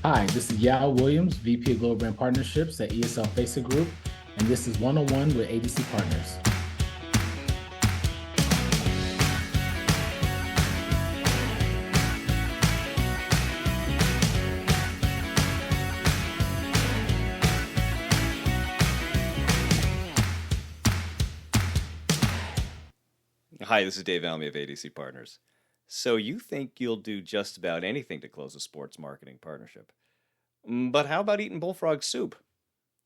Hi, this is Yao Williams, VP of Global Brand Partnerships at ESL FACEIT Group, and this is One-on-One with ADC Partners. Hi, this is Dave Almy of ADC Partners. So you think you'll do just about anything to close a sports marketing partnership. But how about eating bullfrog soup?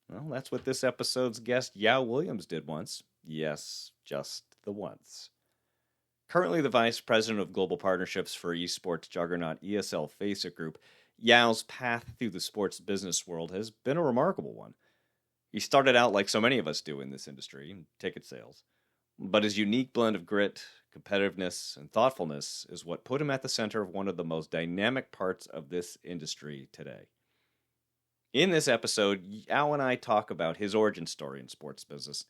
Well, that's what this episode's guest Yao Williams did once. Yes, just the once. Currently the Vice President of Global Partnerships for eSports juggernaut ESL FACEIT Group, Yao's path through the sports business world has been a remarkable one. He started out like so many of us do in this industry, in ticket sales. But his unique blend of grit, competitiveness, and thoughtfulness is what put him at the center of one of the most dynamic parts of this industry today. In this episode, Yao and I talk about his origin story in sports business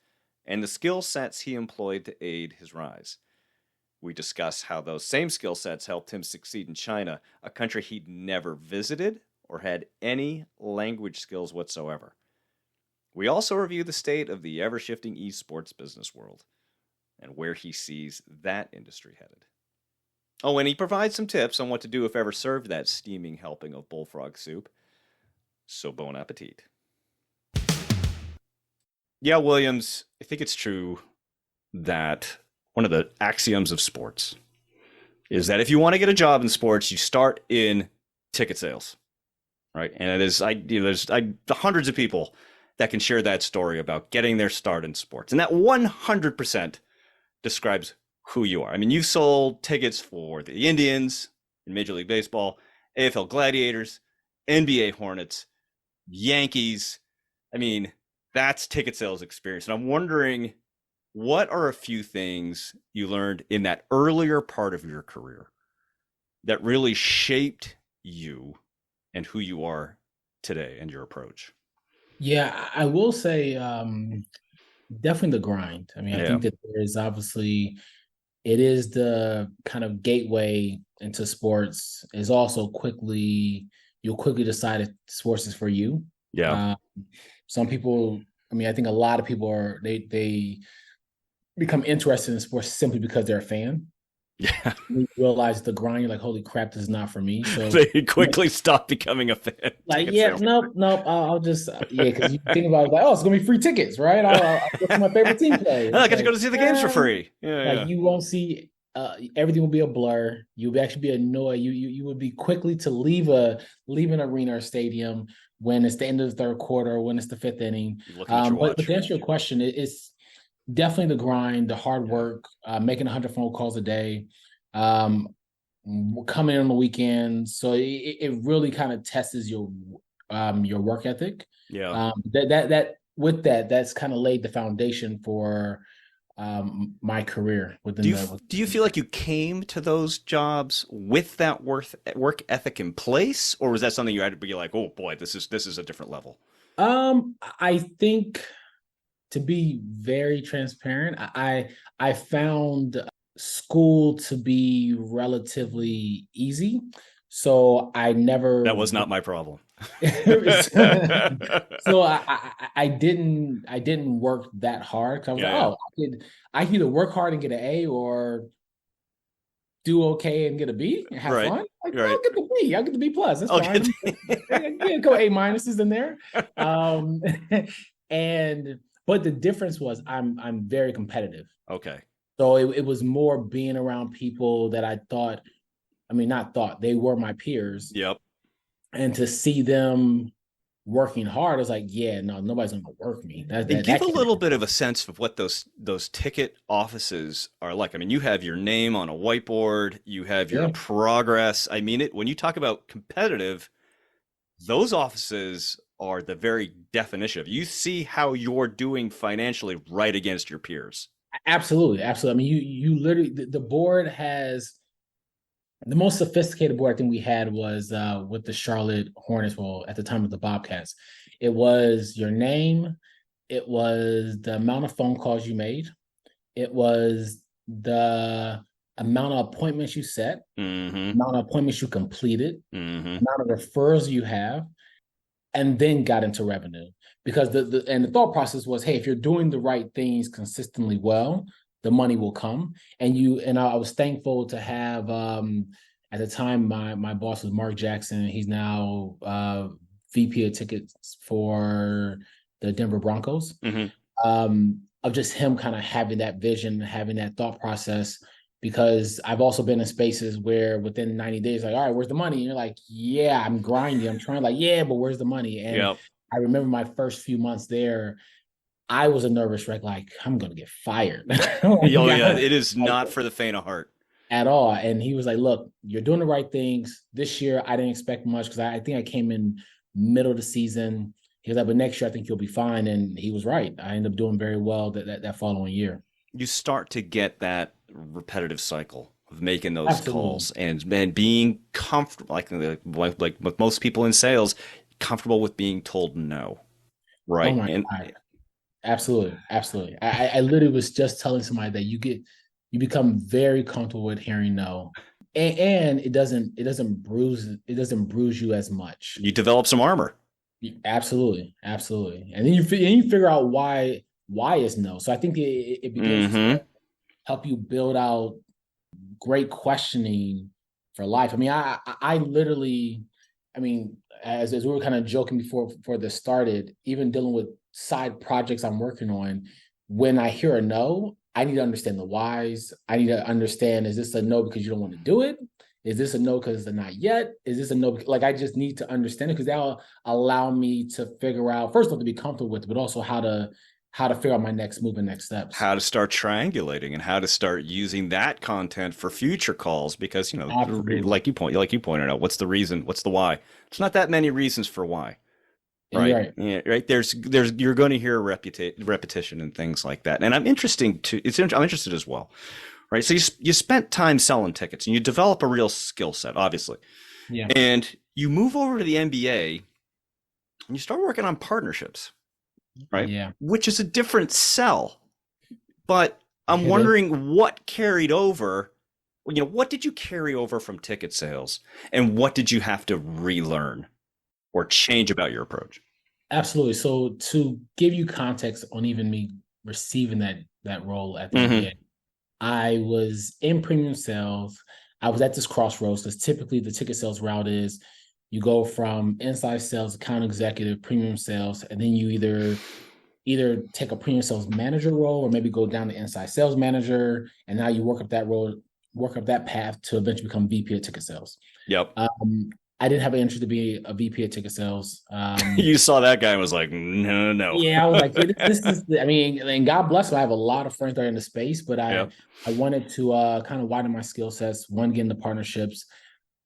and the skill sets he employed to aid his rise. We discuss how those same skill sets helped him succeed in China, a country he'd never visited or had any language skills whatsoever. We also review the state of the ever-shifting esports business world and where he sees that industry headed. Oh, and he provides some tips on what to do if ever served that steaming helping of bullfrog soup. So bon appetit. Yeah, Williams, I think it's true that one of the axioms of sports is that if you want to get a job in sports, you start in ticket sales, right? And there's hundreds of people that can share that story about getting their start in sports. And that 100% describes who you are. I mean, you've sold tickets for the Indians in Major League Baseball, AFL Gladiators, NBA Hornets, Yankees. I mean, that's ticket sales experience. And I'm wondering, what are a few things you learned in that earlier part of your career that really shaped you and who you are today and your approach? Yeah, I will say definitely the grind. I mean, I think that there's obviously, it is the kind of gateway into sports is also you'll quickly decide if sports is for you. Yeah. Some people, I mean, I think a lot of people they become interested in sports simply because they're a fan. Yeah. You realize the grind, you're like, holy crap, this is not for me. So they quickly stop becoming a fan. Like, yeah, nope. I'll just, because you think about it, like, oh, it's gonna be free tickets, right? I'll go to my favorite team play. I get to go to see the games for free. You won't see, everything will be a blur. You'll actually be annoyed. You would be quickly to leave an arena or stadium when it's the end of the third quarter or when it's the fifth inning. But to answer your question, it's definitely the grind, the hard work, making 100 phone calls a day, coming in on the weekends. So it really kind of tests your work ethic. Yeah. That's kind of laid the foundation for my career within do you feel like you came to those jobs with that work ethic in place, or was that something you had to be like, oh boy, this is a different level? I think, to be very transparent, I found school to be relatively easy. So that was not my problem. So I didn't work that hard, because I was I could either work hard and get an A or do okay and get a B and have fun. Like, I'll get the B. I'll get the B plus. That's fine. Yeah, go A minuses in there. But the difference was I'm very competitive. Okay. So it was more being around people that they were my peers. Yep. And to see them working hard, I was like, yeah, no, nobody's going to work me. Give a little bit of a sense of what those ticket offices are like. I mean, you have your name on a whiteboard, you have your progress. I mean, when you talk about competitive, those offices are the very definition of, you see how you're doing financially right against your peers. Absolutely. I mean, you literally, the board has the most sophisticated board I think we had was with the Charlotte Hornets. Well, at the time of the Bobcats, it was your name, it was the amount of phone calls you made, it was the amount of appointments you set, Mm-hmm. amount of appointments you completed, Mm-hmm. amount of referrals you have, and then got into revenue. Because the thought process was, hey, if you're doing the right things consistently well, the money will come. And I was thankful to have at the time my boss was Mark Jackson. He's now VP of tickets for the Denver Broncos. Mm-hmm. Of just him kind of having that vision, having that thought process. Because I've also been in spaces where within 90 days, like, all right, where's the money? And you're like, yeah, I'm grinding. I'm trying, like, yeah, but where's the money? And Yep. I remember my first few months there, I was a nervous wreck, like, I'm gonna get fired. Oh yeah, it is not for the faint of heart. At all. And he was like, look, you're doing the right things. This year, I didn't expect much because I think I came in middle of the season. He was like, but next year, I think you'll be fine. And he was right. I ended up doing very well that following year. You start to get that repetitive cycle of making those Absolutely. calls and being comfortable, like with most people in sales, comfortable with being told no, Oh right? my And God. Absolutely. Absolutely. I literally was just telling somebody that you become very comfortable with hearing no. And it doesn't bruise you as much. you develop some armor. Absolutely. Absolutely. And then you figure out why it's no. So I think it begins to Mm-hmm. help you build out great questioning for life. I mean, I literally, I mean, as we were kind of joking before this started, even dealing with side projects I'm working on, when I hear a no, I need to understand the whys. I need to understand, is this a no because you don't want to do it? Is this a no because it's a not yet? Is this a no? Like, I just need to understand it because that'll allow me to figure out, first of all, to be comfortable with it, but also how to figure out my next move and next steps. How to start triangulating and how to start using that content for future calls because Absolutely. like you pointed out, what's the reason, what's the why? It's not that many reasons for why, You're right? right. Yeah, right. There's you're going to hear repetition and things like that, and I'm interested as well, right? So you spent time selling tickets and you develop a real skill set, obviously, Yeah. and you move over to the NBA and you start working on partnerships, right? Yeah. Which is a different sell. But I'm It is. wondering what carried over. What did you carry over from ticket sales, and what did you have to relearn or change about your approach? Absolutely. So to give you context on even me receiving that role at the Mm-hmm. NBA, I was in premium sales. I was at this crossroads because typically the ticket sales route is you go from inside sales, account executive, premium sales, and then you either take a premium sales manager role or maybe go down to inside sales manager, and now you work up that role, work up that path to eventually become VP of ticket sales. Yep. I didn't have an interest to be a VP of ticket sales. You saw that guy and was like, no, no. Yeah, I was like, yeah, this is. I mean, and God bless him. I have a lot of friends that are in the space, but I Yep. I wanted to kind of widen my skill sets. One, get into partnerships.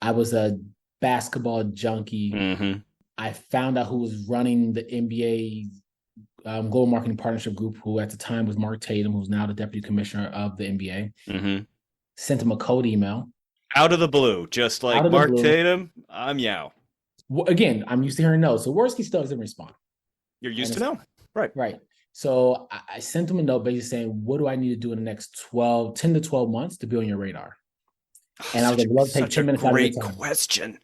I was a basketball junkie. Mm-hmm. I found out who was running the NBA Global Marketing Partnership Group, who at the time was Mark Tatum, who's now the deputy commissioner of the NBA. Mm-hmm. Sent him a code email Out of the blue, just out like of the Mark blue. Tatum, I'm Yao. Again, I'm used to hearing no. So worst case still doesn't respond. You're And used to it's know. Right. right. So I sent him a note basically saying, what do I need to do in the next 10 to 12 months to be on your radar? Oh, And I was like, love to take such a 10 minutes out of your great time. question.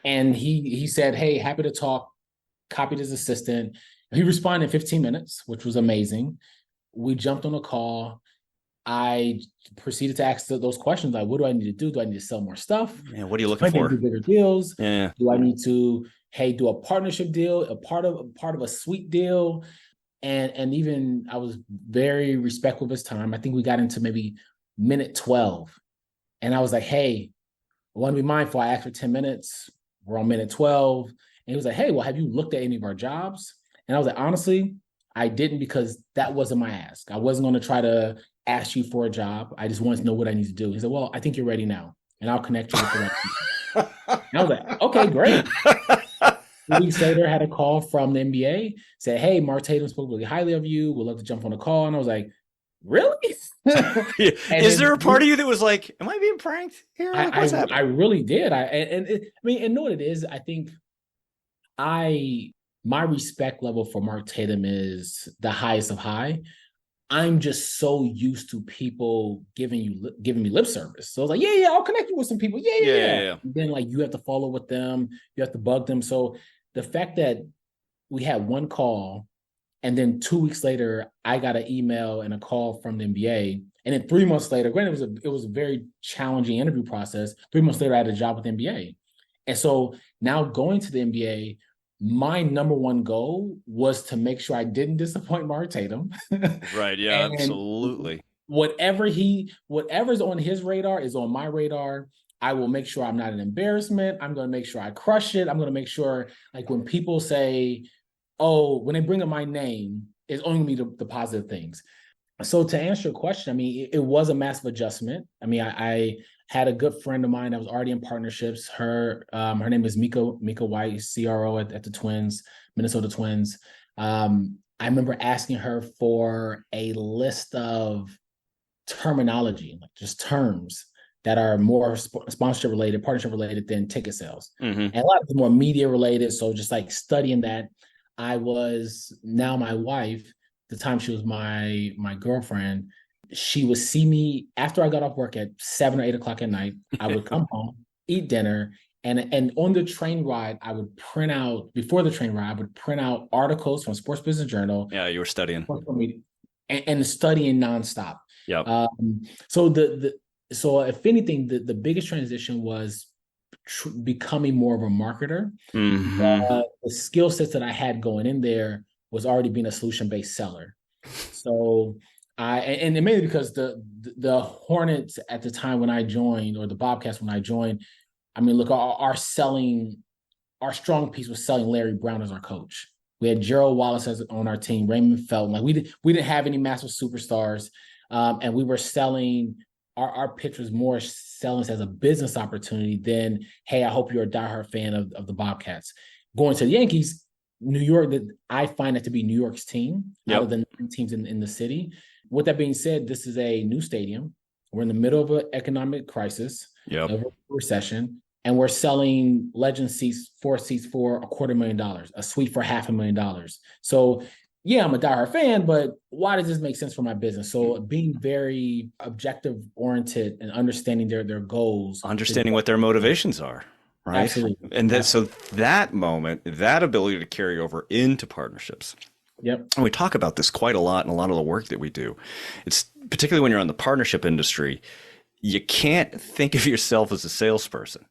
And he said, hey, happy to talk, copied his assistant. He responded in 15 minutes, which was amazing. We jumped on a call. I proceeded to ask those questions like, what do I need to do? Do I need to sell more stuff? Yeah, what are you Do looking I need to for? do bigger deals? Yeah. Do I need to, hey, do a partnership deal, a part of a suite deal? And even I was very respectful of his time. I think we got into maybe minute 12. And I was like, hey, I want to be mindful. I asked for 10 minutes. We're on minute 12. And he was like, hey, well, have you looked at any of our jobs? And I was like, honestly, I didn't because that wasn't my ask. I wasn't going to try to ask you for a job. I just wanted to know what I need to do. He said, well, I think you're ready now. And I'll connect you with the right people. And I was like, okay, great. 2 weeks later, I had a call from the NBA, said, hey, Mark Tatum spoke really highly of you. We'd love to jump on a call. And I was like, really? And Is there then a part of you that was like, "Am I being pranked here? Like, what's I happening?" really did. I mean, and know what it is. I think I my respect level for Mark Tatum is the highest of high. I'm just so used to people giving me lip service. So I was like, yeah, I'll connect you with some people. Yeah. And then like you have to follow with them, you have to bug them. So the fact that we had one call, and then 2 weeks later, I got an email and a call from the NBA. And then 3 months later, granted, it was a very challenging interview process. 3 months later, I had a job with the NBA. And so now going to the NBA, my number one goal was to make sure I didn't disappoint Mark Tatum. Right. Yeah, And absolutely. Whatever's on his radar is on my radar. I will make sure I'm not an embarrassment. I'm going to make sure I crush it. I'm going to make sure, like, when people say, oh, when they bring up my name, it's only going to be the positive things. So to answer your question, I mean, it was a massive adjustment. I mean, I had a good friend of mine that was already in partnerships. Her name is Mika White, CRO at the Twins, Minnesota Twins. I remember asking her for a list of terminology, like just terms that are more sponsorship related, partnership related than ticket sales. And a lot of them more media related. So just like studying that, I was now my wife, the time she was my girlfriend, she would see me after I got off work at 7 or 8 o'clock at night. I would come home, eat dinner, and on the train ride, I would print out, before the train ride, I would print out articles from Sports Business Journal. Yeah, you were studying. And studying nonstop. Yeah. So if anything, the biggest transition was becoming more of a marketer. The skill sets that I had going in there was already being a solution-based seller. So and mainly because the Hornets at the time when I joined, or the Bobcats when I joined, I mean, look, our strong piece was selling Larry Brown as our coach. We had Gerald Wallace on our team, Raymond Felton. Like we didn't have any massive superstars, and we were selling. Our pitch was more selling us as a business opportunity than, hey, I hope you're a diehard fan of the Bobcats. Going to the Yankees, New York, I find that to be New York's team out of the 9 teams in the city. With that being said, this is a new stadium. We're in the middle of an economic crisis, of a recession, and we're selling Legend seats, 4 seats for $250,000, a suite for $500,000. So yeah, I'm a diehard fan, but why does this make sense for my business? So being very objective oriented and understanding their goals. Understanding what their motivations are, right? Absolutely. And so that moment, that ability to carry over into partnerships. Yep. And we talk about this quite a lot in a lot of the work that we do. It's particularly when you're in the partnership industry, you can't think of yourself as a salesperson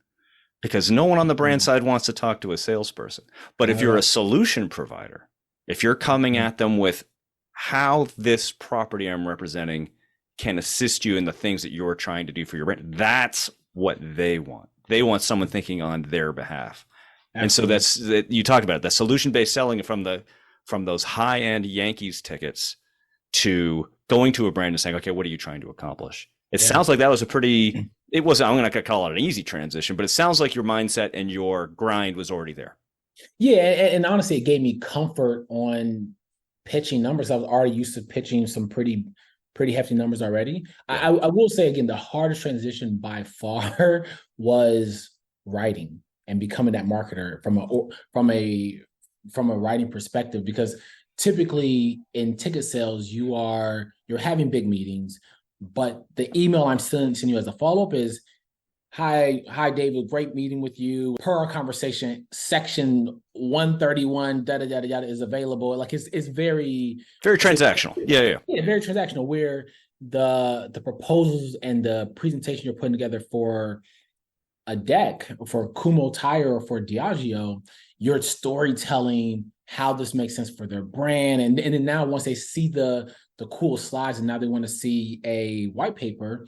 because no one on the brand side wants to talk to a salesperson. But if you're a solution provider, if you're coming at them with how this property I'm representing can assist you in the things that you're trying to do for your brand, that's what they want. They want someone thinking on their behalf. Absolutely. And so you talked about it, that solution-based selling from those high-end Yankees tickets to going to a brand and saying, okay, what are you trying to accomplish? It sounds like that was I'm going to call it an easy transition, but it sounds like your mindset and your grind was already there. Yeah, and honestly, it gave me comfort on pitching numbers. I was already used to pitching some pretty hefty numbers already. Yeah. I will say again, the hardest transition by far was writing and becoming that marketer from a writing perspective, because typically in ticket sales, you're having big meetings, but the email I'm sending you as a follow-up is, Hi, David. Great meeting with you. Per our conversation, section 131, is available. Like it's very transactional. Yeah, very transactional. Where the proposals and the presentation you're putting together for a deck for Kumo Tire or for Diageo, you're storytelling how this makes sense for their brand, and then now once they see the cool slides and now they want to see a white paper.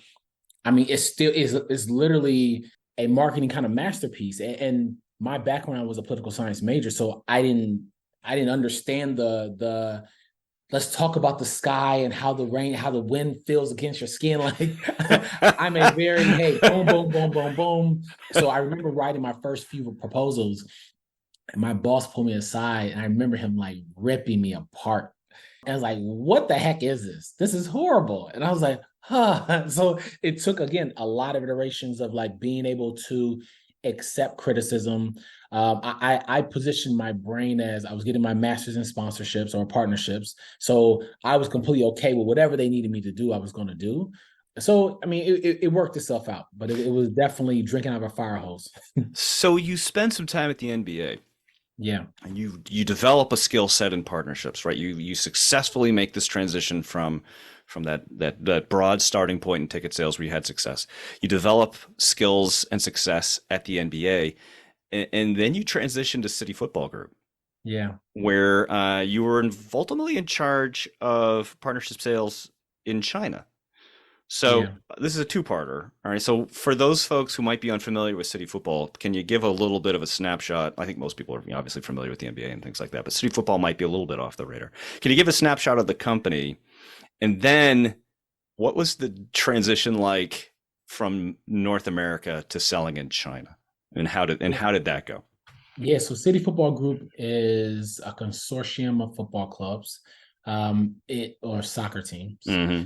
I mean, it still is literally a marketing kind of masterpiece. And my background was a political science major, so I didn't understand the let's talk about the sky and how the wind feels against your skin. Like I'm a very boom, boom, boom, boom, boom. So I remember writing my first few proposals, and my boss pulled me aside, and I remember him like ripping me apart. And I was like, "What the heck is this? This is horrible." And I was like, So it took, again, a lot of iterations of like being able to accept criticism. I positioned my brain as I was getting my master's in sponsorships or partnerships. So I was completely okay with whatever they needed me to do, I was going to do. So, I mean, it worked itself out, but it was definitely drinking out of a fire hose. So you spend some time at the NBA. Yeah. And you develop a skill set in partnerships, right? You successfully make this transition from that broad starting point in ticket sales where you had success. You develop skills and success at the NBA, and then you transition to City Football Group, Yeah. where you were ultimately in charge of partnership sales in China. So Yeah. this is a two-parter. All right. So for those folks who might be unfamiliar with City Football, can you give a little bit of a snapshot? I think most people are obviously familiar with the NBA and things like that, but City Football might be a little bit off the radar. Can you give a snapshot of the company? And then what was the transition like from North America to selling in China? And how did that go? Yeah. So City Football Group is a consortium of football clubs, or soccer teams. Mm-hmm.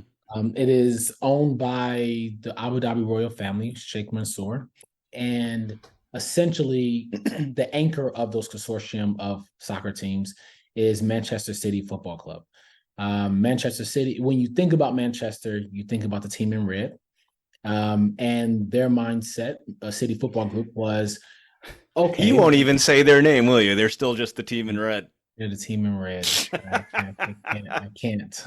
It is owned by the Abu Dhabi royal family, Sheikh Mansour, and essentially the anchor of those consortium of soccer teams is Manchester City Football Club. Manchester City, when you think about Manchester, you think about the team in red. And their mindset, City Football Group, was okay. You won't even say their name, will you? They're still just the team in red. They're the team in red. I can't.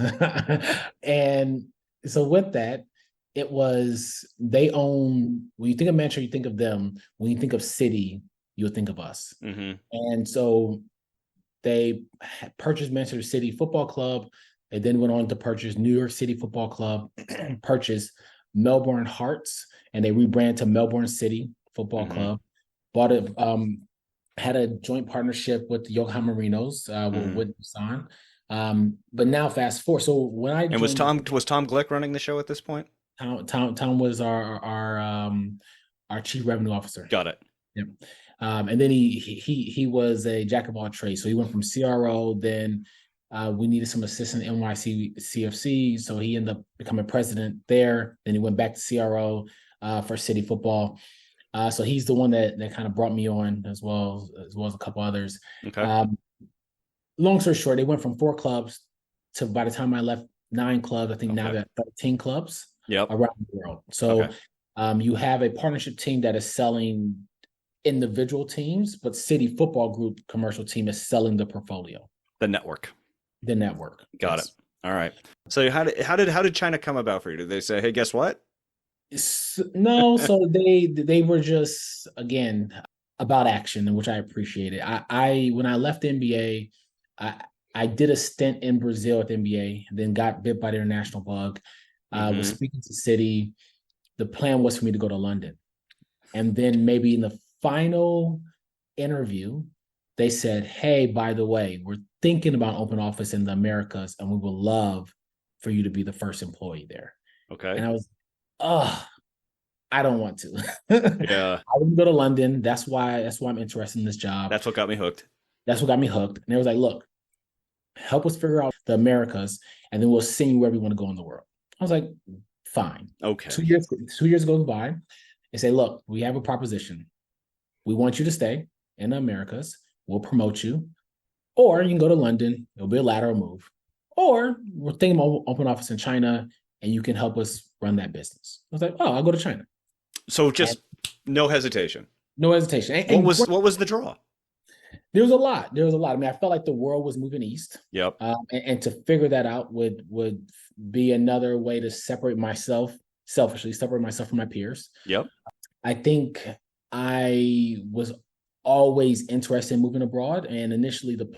And so with that, it was they own. When you think of Manchester, you think of them. When you think of City, you'll think of us. Mm-hmm. And so they purchased Manchester City Football Club. They then went on to purchase New York City Football Club, purchased Melbourne Hearts, and they rebranded to Melbourne City Football Club. Bought it. Had a joint partnership with the Yokohama Marinos, with Busan. But now fast forward. So when I and was Tom Glick running the show at this point? Tom was our chief revenue officer. Got it. Yep. And then he was a jack of all trades. So he went from CRO. Then we needed some assistant NYC CFC, so he ended up becoming president there. Then he went back to CRO for City Football. So he's the one that kind of brought me on as well as a couple others. Okay. Long story short, they went from 4 clubs to, by the time I left, 9 clubs. I think now they're 13 clubs around the world. So you have a partnership team that is selling individual teams, but City Football Group commercial team is selling the portfolio. The network. Got it. All right. So how did China come about for you? Did they say, hey, guess what? No, so they were just, again, about action, which I appreciated. I when I left the NBA, I did a stint in Brazil at the NBA, then got bit by the international bug. Was speaking to City. The plan was for me to go to London, and then maybe in the final interview, they said, "Hey, by the way, we're thinking about open office in the Americas, and we would love for you to be the first employee there." Okay. And I was, I don't want to. Yeah. I wouldn't go to London. That's why I'm interested in this job. That's what got me hooked. And they was like, look, help us figure out the Americas, and then we'll send you wherever you want to go in the world. I was like, fine. Okay. 2 years goes by. They say, look, we have a proposition. We want you to stay in the Americas. We'll promote you. Or you can go to London. It'll be a lateral move. Or we're thinking about open office in China, and you can help us run that business. I was like, I'll go to China. So just no hesitation. No hesitation. And what was the draw? There was a lot. I mean, I felt like the world was moving east. Yep. And to figure that out would be another way to selfishly separate myself from my peers. Yep. I think I was always interested in moving abroad. And initially but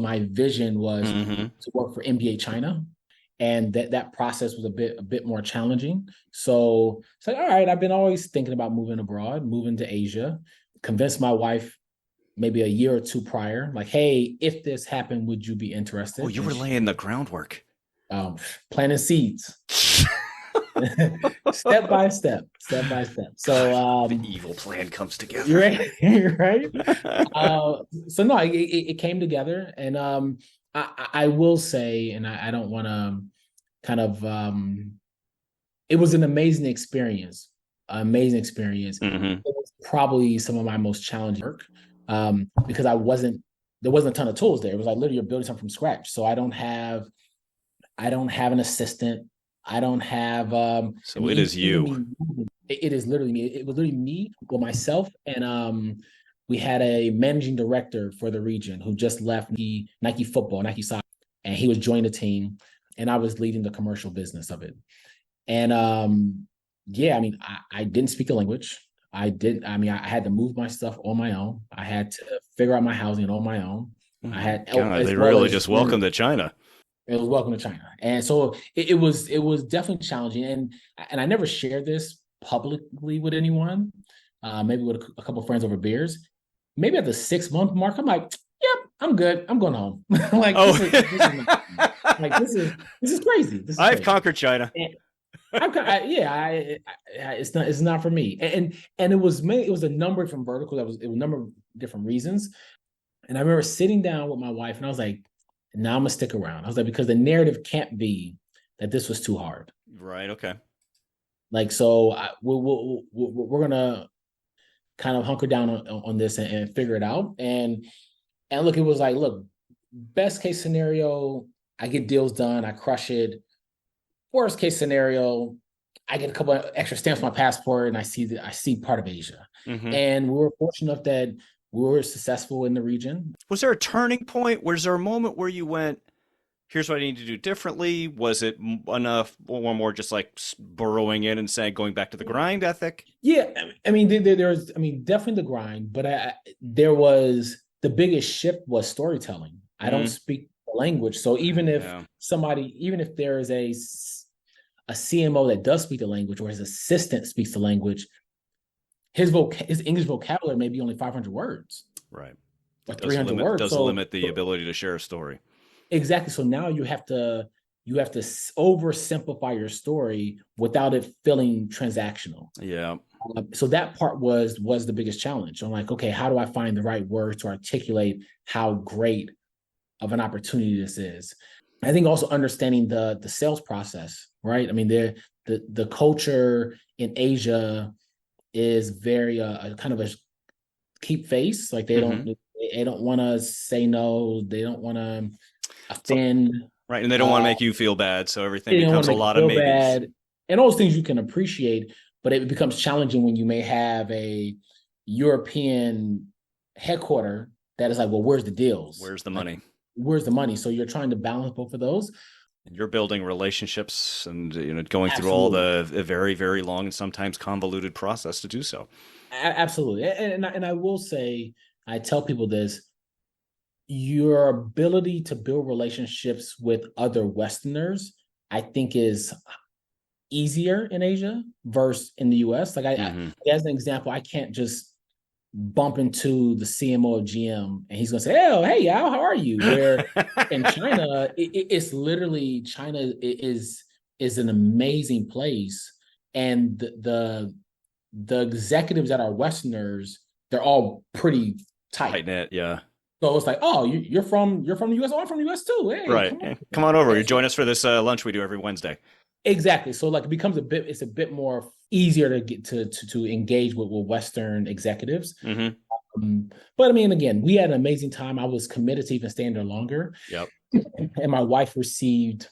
my vision was to work for NBA China. And that process was a bit more challenging. So it's like, all right, I've been always thinking about moving abroad, moving to Asia. Convinced my wife maybe a year or 2 prior, like, hey, if this happened, would you be interested? Oh, you were laying the groundwork. Planting seeds. Step by step. So the evil plan comes together. You're right. So no, it came together, and I will say, and I don't want to kind of, it was an amazing experience amazing experience. Mm-hmm. It was probably some of my most challenging work, because there wasn't a ton of tools there. It was like literally you're building something from scratch. So I don't have an assistant. I don't have So it is you. It is literally me. It was literally me, well, myself, and we had a managing director for the region who just left Nike football, Nike soccer, and he was joining the team, and I was leading the commercial business of it. And yeah, I mean, I didn't speak the language. I had to move my stuff on my own. I had to figure out my housing on my own. I had God, they really just welcome to China. It was welcome to China, and so it was definitely challenging. And I never shared this publicly with anyone. Maybe with a couple of friends over beers. Maybe at the 6-month mark, I'm like, "Yep, I'm good. I'm going home." Like, this is crazy. I've conquered China. It's not for me. And it was a number of different verticals. It was a number of different reasons. And I remember sitting down with my wife, and I was like, now I'm gonna stick around. I was like, because the narrative can't be that this was too hard. Right. Okay. Like, so we're gonna kind of hunker down on this and figure it out. And look, it was like, look, best case scenario, I get deals done, I crush it. Worst case scenario, I get a couple of extra stamps on my passport, and I see part of Asia. Mm-hmm. And we were fortunate enough that we were successful in the region. Was there a turning point? Was there a moment where you went, here's what I need to do differently? Was it enough or more just like burrowing in and saying, going back to the grind ethic? Yeah. I mean, there's definitely the grind, but there was the biggest shift was storytelling. I don't speak the language. So even if there is a CMO that does speak the language, or his assistant speaks the language, his English vocabulary may be only 500 words. Right. Or 300 words. Does limit the ability to share a story. Exactly. So now you have to oversimplify your story without it feeling transactional. Yeah. So that part was the biggest challenge. I'm like, okay, how do I find the right words to articulate how great of an opportunity this is? I think also understanding the sales process, right? I mean, the culture in Asia is very kind of a keep face. Like they don't want to say no. They don't want to offend. Right. And they don't want to make you feel bad. So everything becomes a lot of maybes. Bad. And those things you can appreciate, but it becomes challenging when you may have a European headquarter that is like, well, where's the deals? Where's the money? Where's the money? So you're trying to balance both of those. You're building relationships and going through all the very, very long and sometimes convoluted process to do so. Absolutely. And I will say, I tell people this, your ability to build relationships with other Westerners, I think, is easier in Asia versus in the US. Like as an example, I can't just bump into the CMO of GM and he's going to say, "Oh, hey, Yao, how are you?" Where in China, it's literally, China is an amazing place. And the executives that are Westerners, they're all pretty tight knit. Yeah. So it's like, oh, you're from the US. Oh, I'm from the US too. Hey, right. Come on over. You join us for this lunch we do every Wednesday. Exactly. So like it becomes it's a bit more easier to get to engage with Western executives. But I mean, again, we had an amazing time. I was committed to even staying there longer. Yep. And my wife received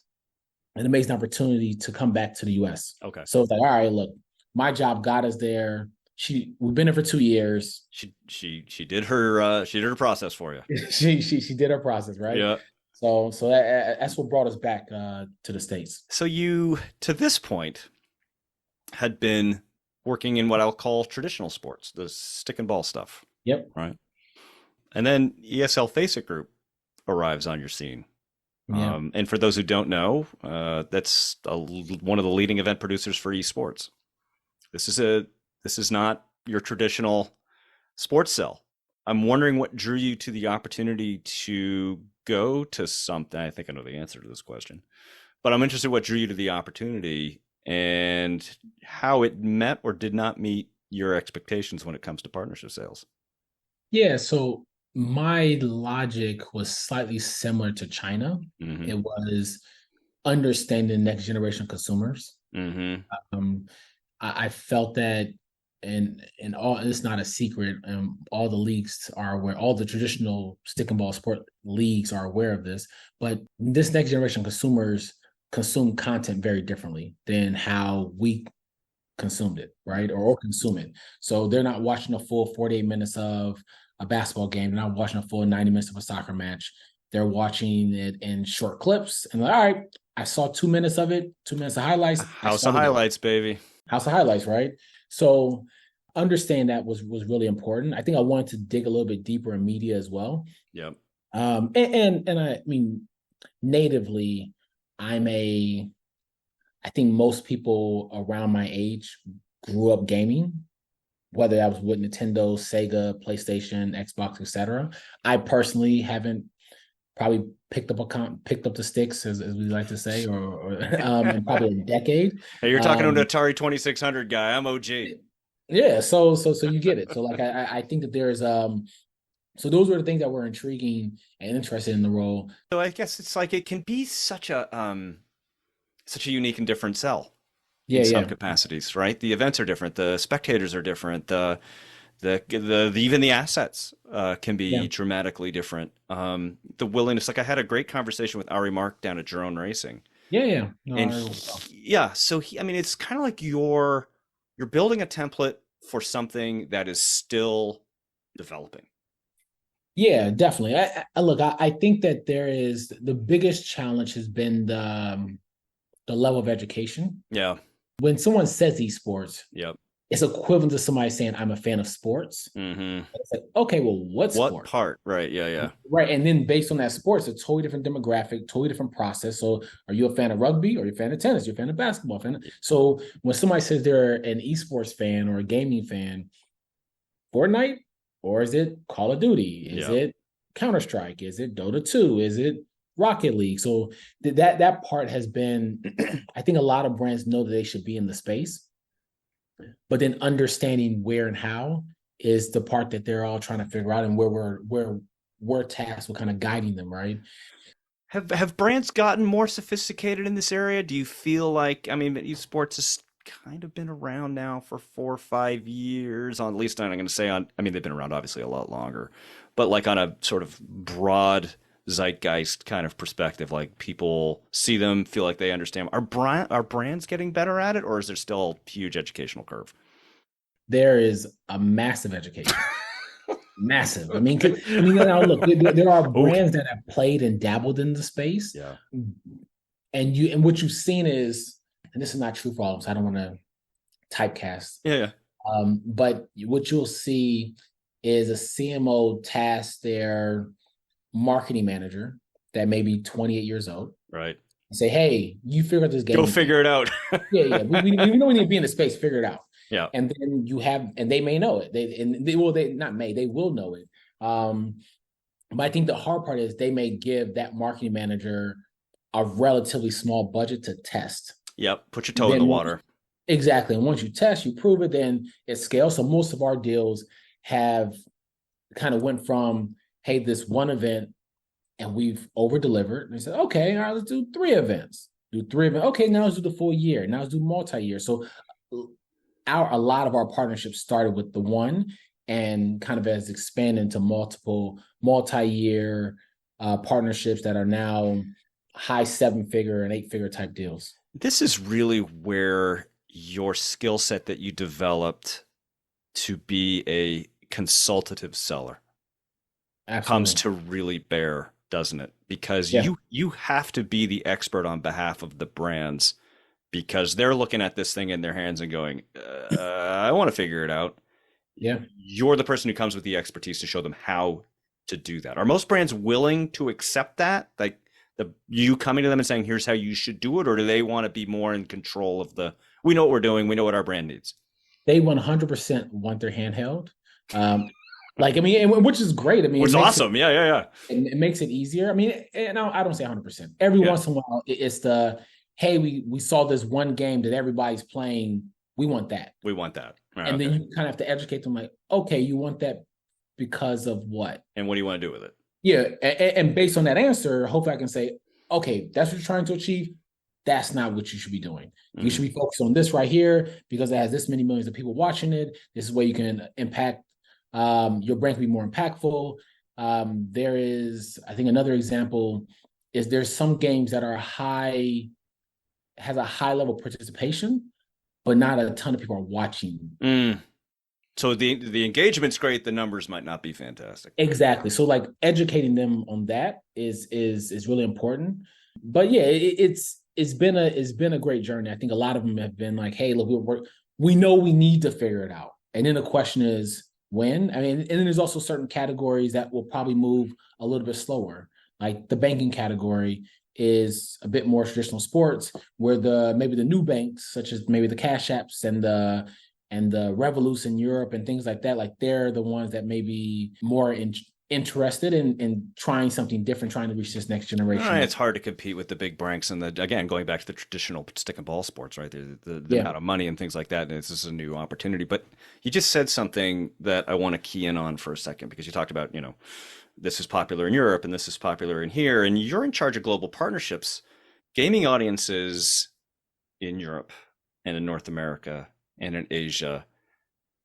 an amazing opportunity to come back to the US. Okay. So it's like, all right, look, my job got us there. We've been there for 2 years. She did her process for you. she did her process, right? Yeah. So that's what brought us back to the States. So you, to this point, had been working in what I'll call traditional sports, the stick and ball stuff. Yep. Right. And then ESL FACEIT Group arrives on your scene. Yeah. And for those who don't know, that's one of the leading event producers for eSports. This is not your traditional sports cell. I'm wondering what drew you to the opportunity to go to something. I think I know the answer to this question, but I'm interested in what drew you to the opportunity and how it met or did not meet your expectations when it comes to partnership sales. Yeah, so my logic was slightly similar to China. Mm-hmm. It was understanding next generation consumers. Mm-hmm. I felt that, and all, it's not a secret. All the leagues are aware. All the traditional stick and ball sport leagues are aware of this. But this next generation consumers consume content very differently than how we consumed it, right? Or consume it. So they're not watching a full 48 minutes of a basketball game. They're not watching a full 90 minutes of a soccer match. They're watching it in short clips. And like, all right, I saw 2 minutes of it, 2 minutes of highlights. House of highlights, baby. House of highlights, right? So understand that was really important. I think I wanted to dig a little bit deeper in media as well. Yep. And I mean, natively, I think most people around my age grew up gaming, whether that was with Nintendo, Sega, PlayStation, Xbox, etc. I personally haven't probably picked up the sticks, as we like to say, or in probably a decade. Hey, you're talking to an Atari 2600 guy. I'm OG. Yeah, so you get it. So like I think that there's so those were the things that were intriguing and interested in the role. So I guess it's like it can be such a unique and different sell in some capacities, right? The events are different, the spectators are different, the even the assets can be dramatically different. The willingness, like I had a great conversation with Ari Mark down at Drone Racing. No, so I mean, it's kind of like you're building a template for something that is still developing. Yeah, definitely. I think that there is the biggest challenge has been the level of education. Yeah. When someone says esports, yep, it's equivalent to somebody saying I'm a fan of sports. Mm-hmm. It's like, okay, well, what part? Right. Yeah. Right. And then based on that sports, it's a totally different demographic, totally different process. So are you a fan of rugby? Or are you a fan of tennis? You're a fan of basketball? So when somebody says they're an esports fan or a gaming fan, Fortnite, or is it Call of Duty? Is it Counter-Strike? Is it Dota 2? Is it Rocket League? So that part has been, I think a lot of brands know that they should be in the space, but then understanding where and how is the part that they're all trying to figure out, and where we're tasked with kind of guiding them, right? Have brands gotten more sophisticated in this area? Do you feel like, I mean, esports has kind of been around now for 4 or 5 years, at least I'm going to say I mean, they've been around obviously a lot longer, but like on a sort of broad zeitgeist kind of perspective, like people see them, feel like they understand. Are brands getting better at it, or is there still a huge educational curve? There is a massive education. Massive. I mean, now look, there are brands that have played and dabbled in the space. Yeah. And what you've seen is, and this is not true for all of us, I don't want to typecast. Yeah. But what you'll see is a CMO task their marketing manager that may be 28 years old. Right. And say, hey, you figure out this game. Go figure it out. Yeah. We know we need to be in the space, figure it out. Yeah. And then and they may know it. They will know it. But I think the hard part is they may give that marketing manager a relatively small budget to test. Yep. Put your toe in the water. Exactly. And once you test, you prove it, then it scales. So most of our deals have kind of went from, hey, this one event, and we've over-delivered. And they said, okay, all right, let's do 3 events. Okay, now let's do the full year. Now let's do multi-year. So a lot of our partnerships started with the one and kind of has expanded into multiple multi-year partnerships that are now high 7-figure and 8-figure type deals. This is really where your skill set that you developed to be a consultative seller comes to really bear, doesn't it? Because you have to be the expert on behalf of the brands, because they're looking at this thing in their hands and going, I want to figure it out. Yeah. You're the person who comes with the expertise to show them how to do that. Are most brands willing to accept that? Like you coming to them and saying, here's how you should do it? Or do they want to be more in control of we know what we're doing, we know what our brand needs? They 100% want their hand held. Which is great. I mean, which is awesome. It makes it easier. I mean, I don't say 100%. Every once in a while, it's hey, we saw this one game that everybody's playing. We want that. Right, then you kind of have to educate them like, okay, you want that because of what? And what do you want to do with it? Yeah. And based on that answer, hopefully I can say, okay, that's what you're trying to achieve. that's not what you should be doing. You should Mhm. be focused on this right here because it has this many millions of people watching it. This is where you can impact your brand can be more impactful. There is, I think, another example is there's some games that are has a high level of participation, but not a ton of people are watching. Mm. So the engagement's great. The numbers might not be fantastic. Exactly. So like educating them on that is really important. But yeah, it's been a great journey. I think a lot of them have been like, hey, look, we know we need to figure it out, and then the question is when. I mean, and then there's also certain categories that will probably move a little bit slower. Like the banking category is a bit more traditional sports, where maybe the new banks, such as maybe the Cash Apps and the Revoluts in Europe and things like that, like they're the ones that may be more interested in trying something different, trying to reach this next generation. It's hard to compete with the big banks and again, going back to the traditional stick and ball sports, right? The amount of money and things like that. And this is a new opportunity. But you just said something that I want to key in on for a second, because you talked about, this is popular in Europe and this is popular in here, and you're in charge of global partnerships. Gaming audiences in Europe and in North America and in Asia,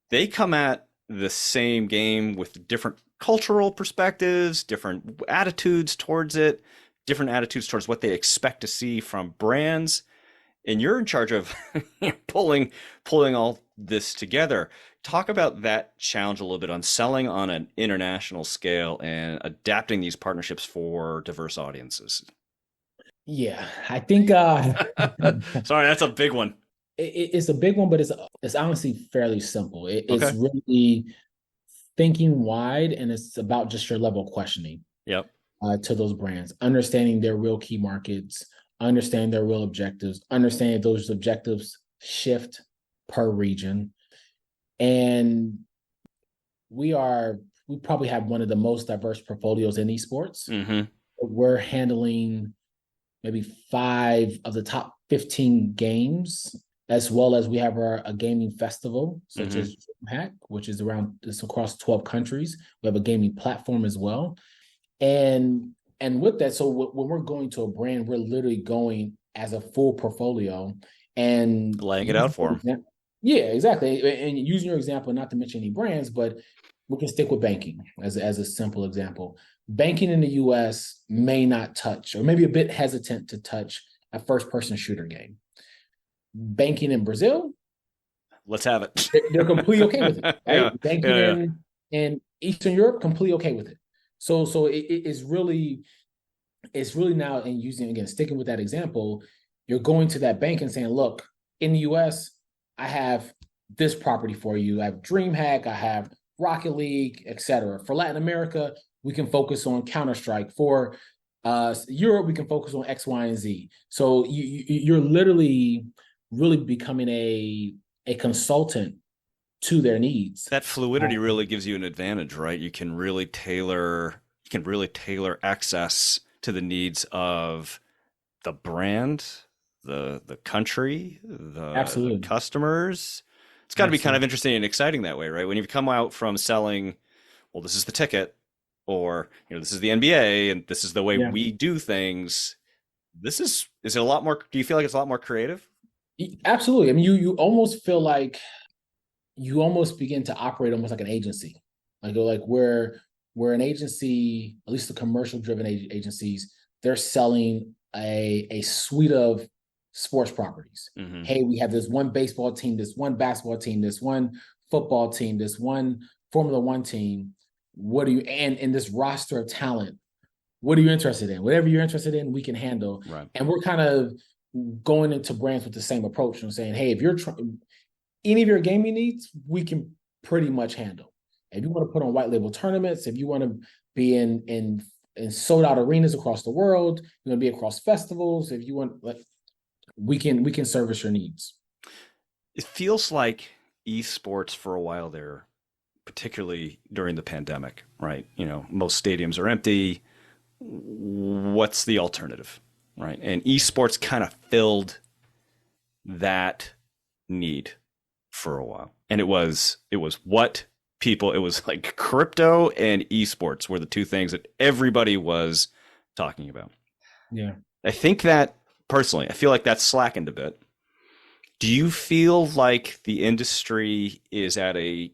they come at the same game with different cultural perspectives, different attitudes towards it, different attitudes towards what they expect to see from brands. And you're in charge of pulling all this together. Talk about that challenge a little bit on selling on an international scale and adapting these partnerships for diverse audiences. Yeah, I think sorry, that's a big one. It's a big one, but it's honestly fairly simple. It's Okay. really thinking wide, and it's about just your level of questioning. Yep. To those brands, understanding their real key markets, understanding their real objectives, understanding those objectives shift per region. And we probably have one of the most diverse portfolios in esports. Mm-hmm. We're handling maybe 5 of the top 15 games, as well as we have a gaming festival, such as DreamHack, which is it's across 12 countries. We have a gaming platform as well. And with that, so when we're going to a brand, we're literally going as a full portfolio and laying it out for them. Yeah, exactly. And using your example, not to mention any brands, but we can stick with banking as a simple example. Banking in the US may not touch, or maybe a bit hesitant to touch, a first-person shooter game. Banking in Brazil, let's have it. They're completely okay with it. Right? Yeah. Banking in Eastern Europe, completely okay with it. So it's really now, and using, again, sticking with that example, you're going to that bank and saying, look, in the US, I have this property for you. I have DreamHack, I have Rocket League, etc. For Latin America, we can focus on Counter-Strike. For Europe, we can focus on X, Y, and Z. So you're literally really becoming a consultant to their needs. That fluidity really gives you an advantage, right? You can really tailor access to the needs of the brand, the country, the customers. It's got to be kind of interesting and exciting that way, right? When you come out from selling, well, this is the ticket, or this is the NBA, and this is the way we do things. Is it a lot more? Do you feel like it's a lot more creative? Absolutely. I mean, you almost feel like you almost begin to operate almost like an agency, like where an agency, at least the commercial driven agencies, they're selling a suite of sports properties. Mm-hmm. Hey, we have this one baseball team, this one basketball team, this one football team, this one Formula One team. What are you, and in this roster of talent, what are you interested in? Whatever you're interested in, we can handle. Right. And we're kind of going into brands with the same approach and saying, hey, if you're any of your gaming needs, we can pretty much handle. If you want to put on white label tournaments, if you want to be in sold out arenas across the world, you want to be across festivals, if you want, we can service your needs. It feels like esports for a while there, particularly during the pandemic, right? Most stadiums are empty. What's the alternative, right? And esports kind of filled that need for a while. And it was what people, it was like crypto and esports were the two things that everybody was talking about. Yeah. I think that personally, I feel like that's slackened a bit. Do you feel like the industry is at a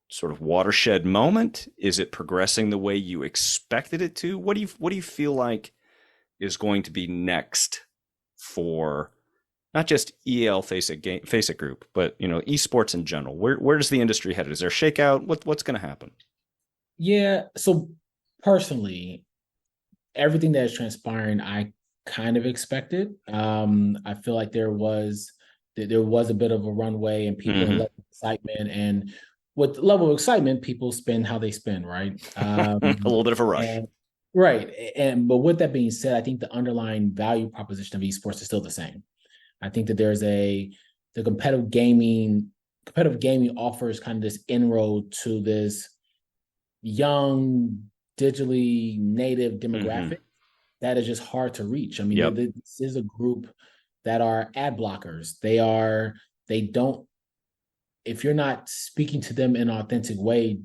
sort of watershed moment? Is it progressing the way you expected it to? What do you feel like is going to be next for not just EL FACEIT Group, but esports in general? Where does the industry head? Is there a shakeout? What's going to happen? Yeah. So personally, everything that is transpiring, I kind of expected. I feel like there was a bit of a runway and people in level of excitement, and with level of excitement, people spend how they spend, right? A little bit of a rush. Right. But with that being said, I think the underlying value proposition of esports is still the same. I think that the competitive gaming offers kind of this inroad to this young, digitally native demographic that is just hard to reach. I mean, this is a group that are ad blockers. If you're not speaking to them in an authentic way,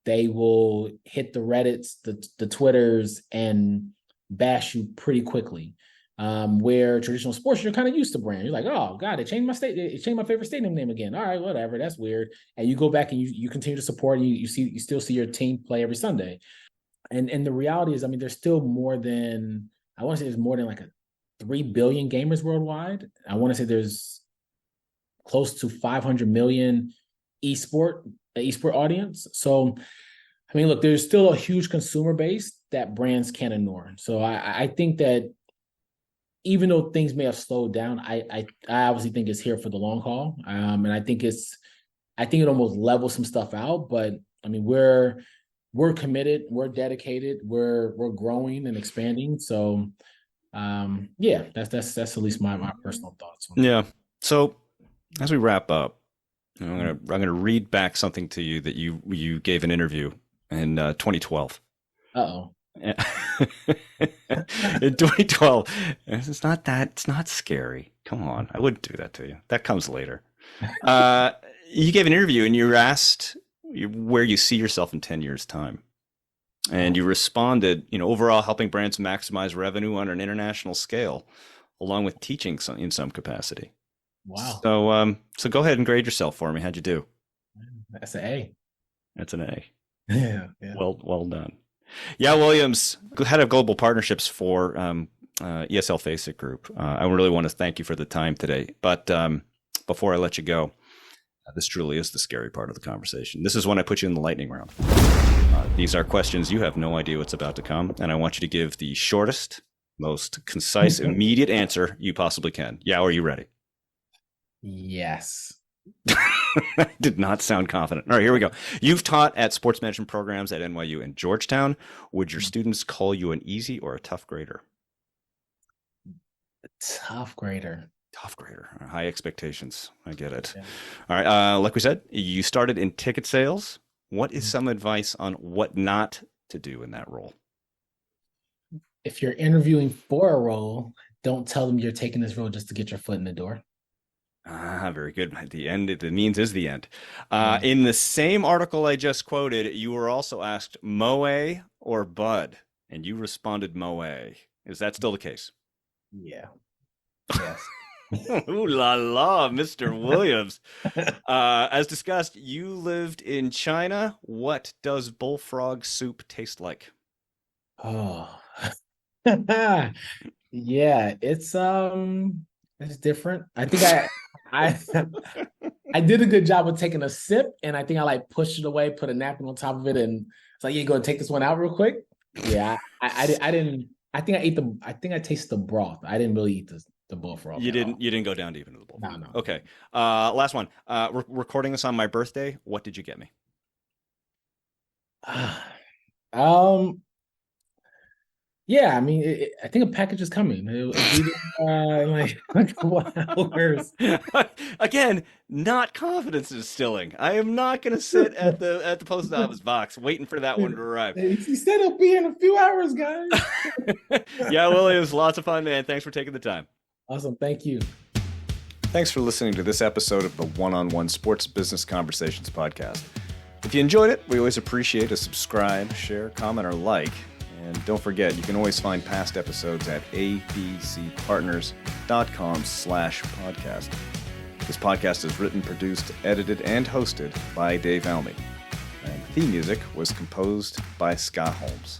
they will hit the Reddits, the Twitters, and bash you pretty quickly. Where traditional sports, you're kind of used to brand. You're like, oh God, they changed my favorite stadium name again. All right, whatever, that's weird. And you go back and you continue to support, and you still see your team play every Sunday. And the reality is, I mean, there's still more than like 3 billion gamers worldwide. I want to say there's close to 500 million esport audience. So, I mean, look, there's still a huge consumer base that brands can't ignore. So I think that even though things may have slowed down, I obviously think it's here for the long haul. And I think it almost levels some stuff out. But I mean, we're committed, we're dedicated, we're growing and expanding. So yeah, that's at least my personal thoughts on yeah. So as we wrap up, I'm gonna read back something to you that you gave an interview in 2012. Uh-oh. In 2012, it's not scary. Come on, I wouldn't do that to you. That comes later. You gave an interview and you were asked where you see yourself in 10 years' time. And you responded, overall helping brands maximize revenue on an international scale, along with teaching in some capacity. Wow. So go ahead and grade yourself for me. How'd you do? That's an A. That's an A. Yeah. Well done. Yao Williams, head of global partnerships for ESL FACEIT Group. I really want to thank you for the time today. But before I let you go, this truly is the scary part of the conversation. This is when I put you in the lightning round. These are questions you have no idea what's about to come, and I want you to give the shortest, most concise, immediate answer you possibly can. Yao, are you ready? Yes. Did not sound confident. All right, here we go. You've taught at sports management programs at NYU and Georgetown. Would your students call you an easy or a tough grader? Tough grader. Tough grader. High expectations. I get it. Yeah. All right. Like we said, you started in ticket sales. What is some advice on what not to do in that role? If you're interviewing for a role, don't tell them you're taking this role just to get your foot in the door. Very good. At the end, the means is the end. In the same article I just quoted, you were also asked Moe or Bud, and you responded Moe. Is that still the case? Yeah. Yes. Ooh la la, Mr. Williams. As discussed, you lived in China. What does bullfrog soup taste like? Oh. Yeah, it's different. I think I did a good job of taking a sip, and I think I pushed it away, put a napkin on top of it, and it's like, yeah, go and take this one out real quick. Yeah, I didn't. I think I tasted the broth. I didn't really eat the bullfrog. You didn't go down deep into the bullfrog. No. Okay. Last one. Recording this on my birthday. What did you get me? Yeah, I mean, I think a package is coming. It'll be like a couple hours. Again, not confidence instilling. I am not going to sit at the post office box waiting for that one to arrive. He said it'll be in a few hours, guys. Yeah, Williams, lots of fun, man. Thanks for taking the time. Awesome, thank you. Thanks for listening to this episode of the One-on-One Sports Business Conversations podcast. If you enjoyed it, we always appreciate a subscribe, share, comment, or like. And don't forget, you can always find past episodes at abcpartners.com/podcast. This podcast is written, produced, edited, and hosted by Dave Almy. And theme music was composed by Scott Holmes.